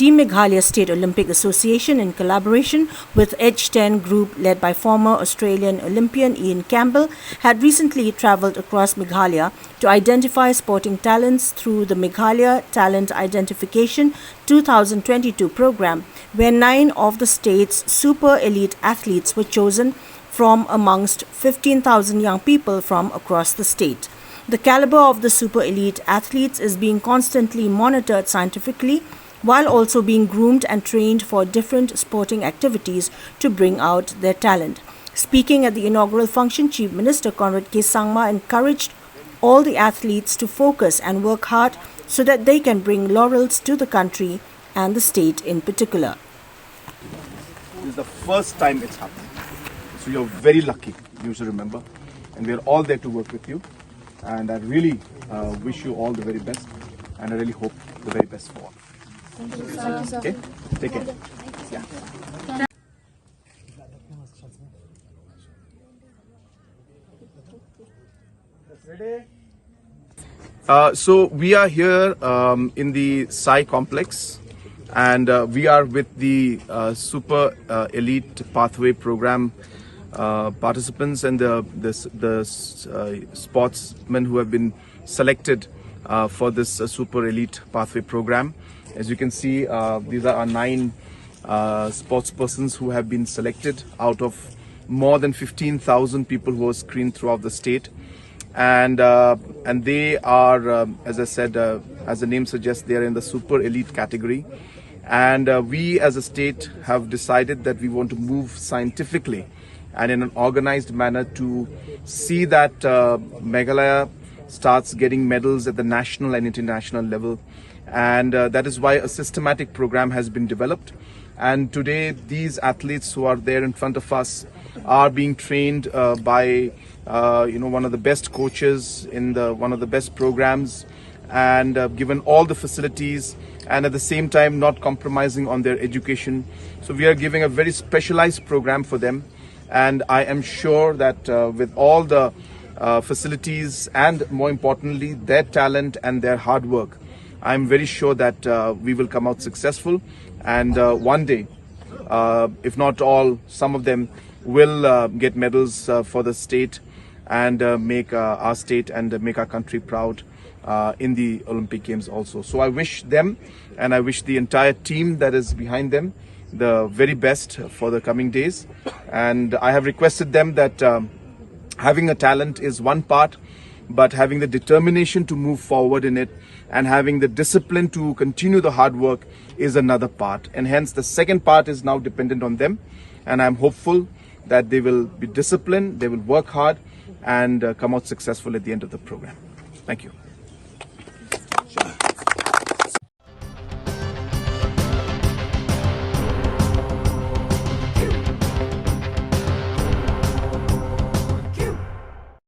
Team Meghalaya State Olympic Association, in collaboration with Edge 10 Group led by former Australian Olympian Campbell, had recently travelled across Meghalaya to identify sporting talents through the Meghalaya Talent Identification 2022 program, where 9 of the state's super elite athletes were chosen from amongst 15,000 young people from across the state. The caliber of the super elite athletes is being constantly monitored scientifically, while also being groomed and trained for different sporting activities to bring out their talent. Speaking at the inaugural function, Chief Minister Conrad K. Sangma encouraged all the athletes to focus and work hard so that they can bring laurels to the country and the state in particular. This is the first time it's happened. So you're very lucky, you should remember. And we're all there to work with you. And I really wish you all the very best. And I really hope the very best for all. Thank you, sir. Okay? Take care. Yeah. So we are here in the Sai complex, and we are with the Super Elite Pathway Program participants and the sportsmen who have been selected for this Super Elite Pathway Program. As you can see, these are our 9 sportspersons who have been selected out of more than 15,000 people who are screened throughout the state. And they are, as I said, as the name suggests, they are in the super elite category. And we as a state have decided that we want to move scientifically and in an organized manner to see that Meghalaya starts getting medals at the national and international level. And that is why a systematic program has been developed. And today these athletes who are there in front of us are being trained by one of the best coaches in one of the best programs, and given all the facilities, and at the same time not compromising on their education. So we are giving a very specialized program for them, and I am sure that with all the facilities and more importantly their talent and their hard work, I'm very sure that we will come out successful, and one day, if not all, some of them will get medals for the state and make our state and make our country proud in the Olympic Games also. So I wish them and I wish the entire team that is behind them the very best for the coming days. And I have requested them that having a talent is one part, but having the determination to move forward in it and having the discipline to continue the hard work is another part. And hence the second part is now dependent on them. And I'm hopeful that they will be disciplined, they will work hard and come out successful at the end of the program. Thank you.